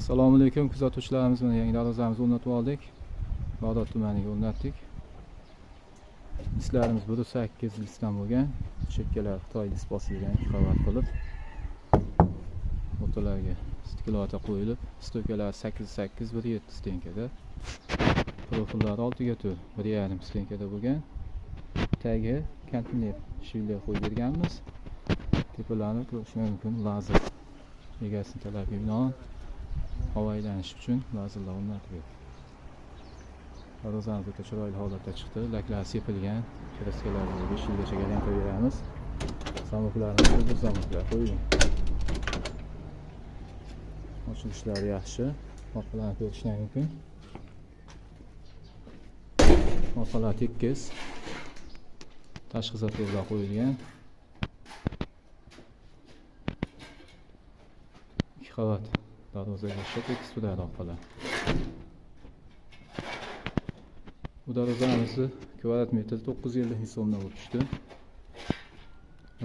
Assalomu alaykum kuzatuvchilarimiz, mana yangi darvozamizni o'rnatib oldik. Bag'dod tumaniga o'rnatdik. Liftlarimiz 1.8 liftdan bo'lgan. Chekkalar Xitoy lift bosilgan 2 qavat qilib. O'rtalarga stiklota qo'yilib, stokalar 8.8 1.7 stenkada. Profillar 6.4 1.5 stenkada bo'lgan. Tagi konteyner shivlar qo'yib berganmiz. Tepalarni ko'rish mumkin, lazer egasining talabiga binoan havo aylanishi uchun lazerlar o'rnatilgan. Darvozamiz o'ta chiroyli holatda chiqdi. Laklar sepilgan. Kraskalarni 5 yilgacha garantiya beramiz. Zamoklarni o'zi zamoklar qo'yilgan. Ochilishlari yaxshi. Orqalarni ko'rish mumkin. Orqalar tekis. Tashqi zatorlar qo'yilgan. 2 qavat darvozaga tekis turadi orqalar. Bu darvozamizni kvadrat metri 950 ming so'mdan bo'lib tushdi.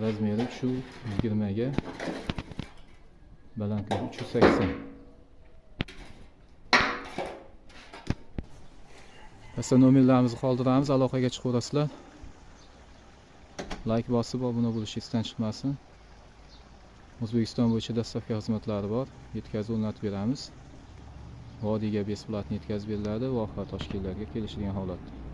Razmeri shu 20 ga, balandligi 380. Pastda nomerlarimizni qoldiramiz, aloqaga chiqaverasizlar. Like bosib obuna bo'lish esdan chiqmasin. O'zbekiston bo'yicha dostavka xizmatlari bor. Yetkazib o'rnatib beramiz. Vodiyga besplatni yetkazib beriladi, voha Toshkentlarga kelishilgan holatda.